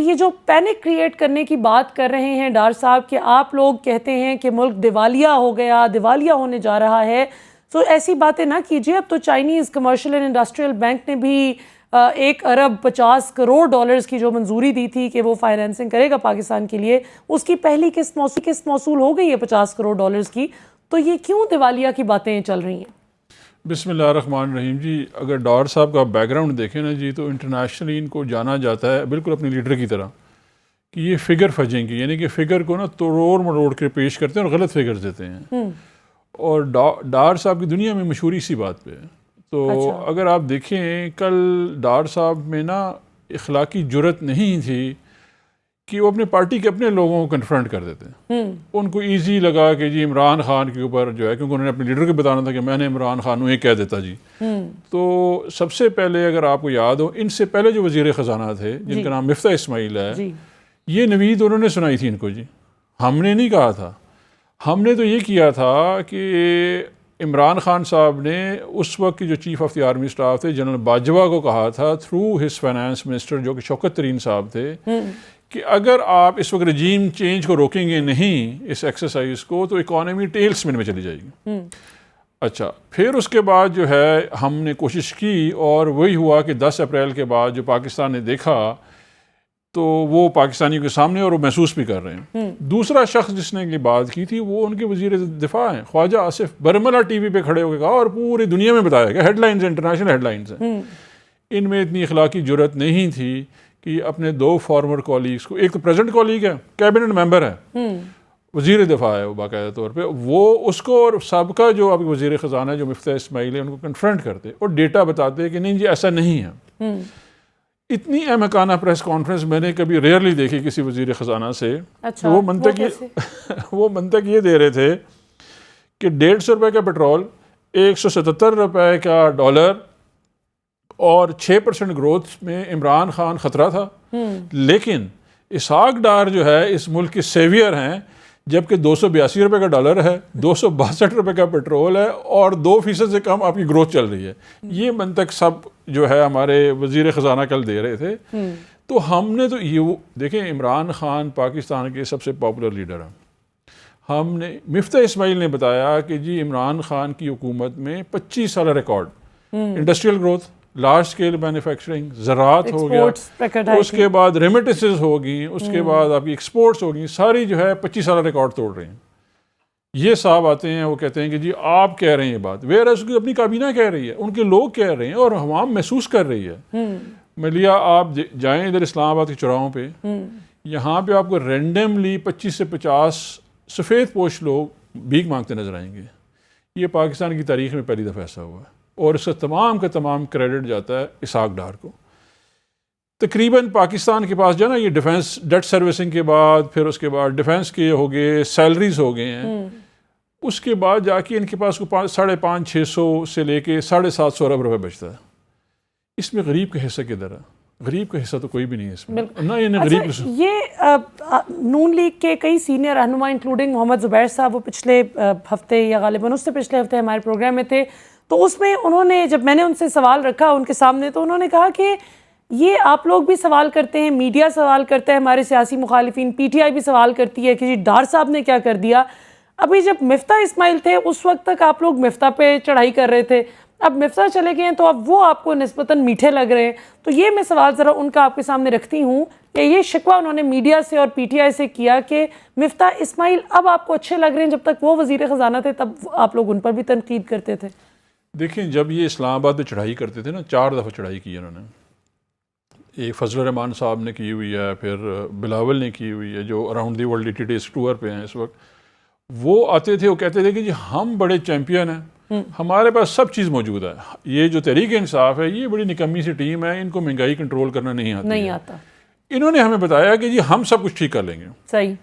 یہ جو panic create کرنے کی بات کر رہے ہیں ڈار صاحب کہ آپ لوگ کہتے ہیں کہ ملک دیوالیہ ہو گیا، دیوالیہ ہونے جا رہا ہے، تو ایسی باتیں نہ کیجیے. اب تو Chinese commercial and industrial bank نے بھی 1,50,00,000,000 کی جو منظوری دی تھی کہ وہ فائنینسنگ کرے گا پاکستان کے لیے، اس کی پہلی قسط موصول ہو گئی ہے $50 کی. تو یہ کیوں دیوالیہ کی باتیں چل رہی ہیں؟ بسم اللہ الرحمن الرحیم. جی اگر ڈار صاحب کا بیک گراؤنڈ دیکھیں نا جی، تو انٹرنیشنلی ان کو جانا جاتا ہے بالکل اپنے لیڈر کی طرح کہ یہ فگر فجیں گی، یعنی کہ فگر کو نا توڑ مروڑ کے پیش کرتے ہیں اور غلط فگر دیتے ہیں. اور ڈار صاحب کی دنیا میں مشہوری اسی بات پہ ہے. تو اگر آپ دیکھیں کل ڈار صاحب میں نا اخلاقی جرت نہیں تھی کہ وہ اپنے پارٹی کے اپنے لوگوں کو کنفرنٹ کر دیتے ہیں. ان کو ایزی لگا کہ جی عمران خان کے اوپر جو ہے، کیونکہ انہوں نے اپنے لیڈر کو بتانا تھا کہ میں نے عمران خان کو یہ کہہ دیتا جی. تو سب سے پہلے اگر آپ کو یاد ہو، ان سے پہلے جو وزیر خزانہ تھے جن کا نام مفتاح اسماعیل ہے، یہ نوید انہوں نے سنائی تھی ان کو. جی ہم نے نہیں کہا تھا، ہم نے تو یہ کیا تھا کہ عمران خان صاحب نے اس وقت کی جو chief of the army staff تھے جنرل باجوہ کو کہا تھا تھرو ہز فائنانس منسٹر جو کہ شوکت ترین صاحب تھے کہ اگر آپ اس وقت رجیم چینج کو روکیں گے نہیں اس ایکسرسائز کو تو اکانومی ٹیل سپن میں چلی جائے گی. اچھا پھر اس کے بعد جو ہے ہم نے کوشش کی اور وہی ہوا کہ 10 اپریل کے بعد جو پاکستان نے دیکھا تو وہ پاکستانیوں کے سامنے اور وہ محسوس بھی کر رہے ہیں. دوسرا شخص جس نے یہ بات کی تھی وہ ان کے وزیر دفاع ہیں خواجہ آصف برملہ، ٹی وی پہ کھڑے ہو کے کہا اور پوری دنیا میں بتایا گیا، headlines international headlines ہیں. ان میں اتنی اخلاقی جرت نہیں تھی کہ اپنے 2 فارمر کولیگز کو، ایک تو پریزنٹ کولیگ ہے، کیبنٹ ممبر ہے، وزیر دفاع ہے وہ باقاعدہ طور پہ، وہ اس کو اور سابقہ جو اب وزیر خزانہ جو مفتاح اسماعیل ہے ان کو کنفرنٹ کرتے اور ڈیٹا بتاتے کہ نہیں جی ایسا نہیں ہے. اتنی احمقانہ پریس کانفرنس میں نے کبھی ریئرلی دیکھی کسی وزیر خزانہ سے. وہ منطق یہ دے رہے تھے کہ 150 روپے کا پٹرول، 177 روپے کا ڈالر اور 6% گروتھ میں عمران خان خطرہ تھا، لیکن اسحاق ڈار جو ہے اس ملک کے سیویئر ہیں، جبکہ 282 روپے کا ڈالر ہے، 262 روپے کا پٹرول ہے اور 2% سے کم آپ کی گروتھ چل رہی ہے. یہ منطق سب جو ہے ہمارے وزیر خزانہ کل دے رہے تھے. تو ہم نے تو یہ دیکھیں، عمران خان پاکستان کے سب سے پاپولر لیڈر ہیں. ہم نے مفتاح اسماعیل نے بتایا کہ جی عمران خان کی حکومت میں 25 سالہ record industrial growth, large scale manufacturing, زراعت ہو گیا، اس کے بعد ریمیٹنسز ہوگی، اس کے بعد آپ کی ایکسپورٹس ہوگی، ساری جو ہے 25 سالہ ریکارڈ توڑ رہے ہیں. یہ صاحب آتے ہیں وہ کہتے ہیں کہ جی آپ کہہ رہے ہیں یہ بات، ویئر اس کی اپنی کابینہ کہہ رہی ہے، ان کے لوگ کہہ رہے ہیں اور عوام محسوس کر رہی ہے. ملیا آپ جائیں ادھر اسلام آباد کے چوراہوں پہ، یہاں پہ آپ کو رینڈملی 25 سے 50 سفید پوش لوگ بھیک مانگتے نظر آئیں گے. یہ پاکستان کی تاریخ میں پہلی دفعہ ایسا ہوا ہے اور اس کا تمام کریڈٹ جاتا ہے اسحاق ڈار کو. تقریباً پاکستان کے پاس جو ہے نا یہ ڈیفنس ڈیٹ سروسنگ کے بعد، پھر اس کے بعد ڈیفنس کے ہو گئے، سیلریز ہو گئے ہیں، اس کے بعد جا کے ان کے پاس کو 550-600 سے لے کے 750 ارب روپے بچتا ہے. اس میں غریب کا حصہ کدھر ہے؟ غریب کا حصہ تو کوئی بھی نہیں ہے اس میں. یہ نون لیگ کے کئی سینئر رہنما انکلوڈنگ محمد زبیر صاحب، وہ پچھلے ہفتے یا غالباً اس سے پچھلے ہفتے ہمارے پروگرام میں تھے. تو اس میں انہوں نے، جب میں نے ان سے سوال رکھا ان کے سامنے، تو انہوں نے کہا کہ یہ آپ لوگ بھی سوال کرتے ہیں، میڈیا سوال کرتا ہے، ہمارے سیاسی مخالفین، پی ٹی آئی بھی سوال کرتی ہے کہ جی ڈار صاحب نے کیا کر دیا. ابھی جب مفتاح اسماعیل تھے اس وقت تک آپ لوگ مفتاح پہ چڑھائی کر رہے تھے، اب مفتاح چلے گئے ہیں تو اب وہ آپ کو نسبتاً میٹھے لگ رہے ہیں. تو یہ میں سوال ذرا ان کا آپ کے سامنے رکھتی ہوں کہ یہ شکوہ انہوں نے میڈیا سے اور پی ٹی آئی سے کیا کہ مفتاح اسماعیل اب آپ کو اچھے لگ رہے ہیں، جب تک وہ وزیر خزانہ تھے تب آپ لوگ ان پر بھی تنقید کرتے تھے. دیکھیں جب یہ اسلام آباد میں چڑھائی کرتے تھے نا، 4 دفعہ چڑھائی کی انہوں نے. ایک فضل الرحمان صاحب نے کی ہوئی ہے، پھر بلاول نے کی ہوئی ہے جو around the world deities tour پہ ہیں اس وقت. وہ آتے تھے، وہ کہتے تھے کہ جی ہم بڑے چیمپئن ہیں، ہمارے پاس سب چیز موجود ہے. یہ جو تحریک انصاف ہے یہ بڑی نکمی سی ٹیم ہے، ان کو مہنگائی کنٹرول کرنا نہیں آتا. انہوں نے ہمیں بتایا کہ جی ہم سب کچھ ٹھیک کر لیں گے. صحیح.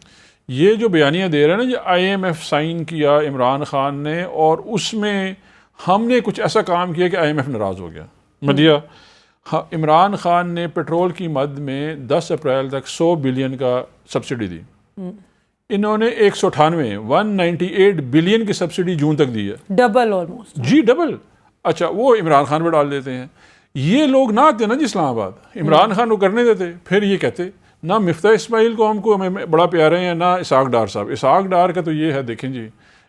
یہ جو بیانیہ دے رہے ہیں نا، یہ IMF سائن کیا عمران خان نے، اور اس میں ہم نے کچھ ایسا کام کیا کہ IMF ناراض ہو گیا. مدیا عمران خان نے پیٹرول کی مد میں 10 اپریل تک 100 بلین کا سبسڈی دی. انہوں نے 198 بلین کی سبسڈی جون تک دی ہے. Double almost. جی ڈبل. اچھا وہ عمران خان پہ ڈال دیتے ہیں. یہ لوگ نہ آتے نا جی اسلام آباد، عمران خان کو کرنے دیتے، پھر یہ کہتے نہ مفتاح اسماعیل کو ہم کو ہمیں بڑا پیارے ہیں، نہ اسحاق ڈار صاحب. اسحاق ڈار کا تو یہ ہے، دیکھیں جی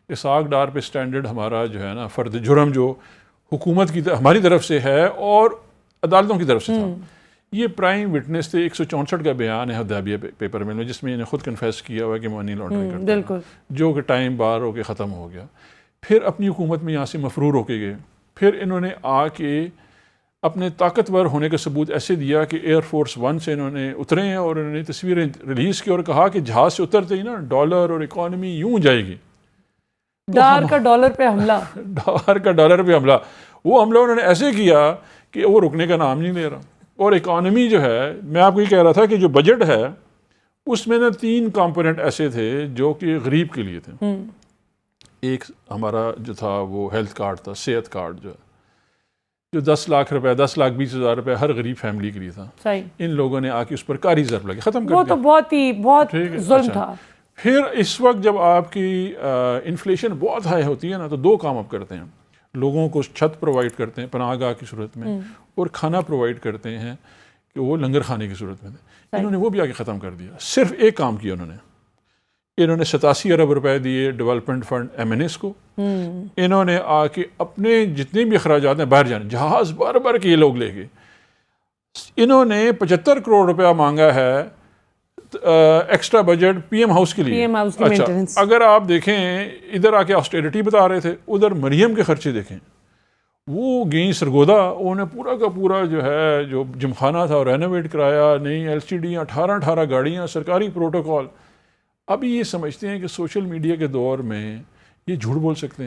اسحاق ڈار پہ سٹینڈرڈ ہمارا جو ہے نا فرد جرم جو حکومت کی ہماری طرف سے ہے اور عدالتوں کی طرف سے تھا. یہ پرائم وٹنس تھے. 164 کا بیان ہے حدیبیہ پیپر میں جس میں انہیں خود کنفیس کیا ہوا کہ منی لانڈرنگ کرتا ہے، بالکل، جو کہ ٹائم بار ہو کے ختم ہو گیا. پھر اپنی حکومت میں یہاں سے مفرور ہو کے گئے. پھر انہوں نے آ کے اپنے طاقتور ہونے کا ثبوت ایسے دیا کہ ایئر فورس 1 سے انہوں نے اترے ہیں اور انہوں نے تصویریں ریلیز کی اور کہا کہ جہاز سے اترتے ہی نا ڈالر اور اکانومی یوں جائے گی. ڈار کا ڈالر پہ حملہ، ڈالر کا ڈالر پہ حملہ. وہ حملہ انہوں نے ایسے کیا کہ وہ رکنے کا نام نہیں لے رہا. اور اکانومی جو ہے، میں آپ کو یہ کہہ رہا تھا کہ جو بجٹ ہے اس میں نا 3 کمپوننٹ ایسے تھے جو کہ غریب کے لیے تھے. ایک ہمارا جو تھا وہ ہیلتھ کارڈ تھا، صحت کارڈ جو 10 لاکھ روپے 10,20,000 روپے ہر غریب فیملی کے لیے تھا. صحیح، ان لوگوں نے آ کے اس پر کاری ضرب لگی، ختم کر وہ دیا. تو بہت ظلم تھا. پھر اس وقت جب آپ کی انفلیشن بہت ہائی ہوتی ہے نا تو 2 کام آپ کرتے ہیں. لوگوں کو چھت پرووائڈ کرتے ہیں پناہ گاہ کی صورت میں، اور کھانا پرووائڈ کرتے ہیں کہ وہ لنگر کھانے کی صورت میں. انہوں نے وہ بھی آ کے ختم کر دیا. صرف ایک کام کیا انہوں نے 87 ارب روپے دیے ڈیولپمنٹ فنڈ MNS کو. انہوں نے آ کے اپنے جتنے بھی اخراجات ہیں باہر جانے، جہاز بار کے یہ لوگ لے گئے. انہوں نے 75 کروڑ روپیہ مانگا ہے ایکسٹرا بجٹ PM ہاؤس کے لیے. اچھا، اگر آپ دیکھیں ادھر آ کے آسٹیریٹی بتا رہے تھے، ادھر مریم کے خرچے دیکھیں. وہ گئیں سرگودا، انہوں نے پورا کا پورا جو ہے جو جمخانہ تھا رینوویٹ کرایا، نئی LCD 18 گاڑیاں، سرکاری پروٹوکول. ابھی یہ سمجھتے ہیں کہ سوشل میڈیا کے دور میں یہ جھوٹ بول سکتے ہیں.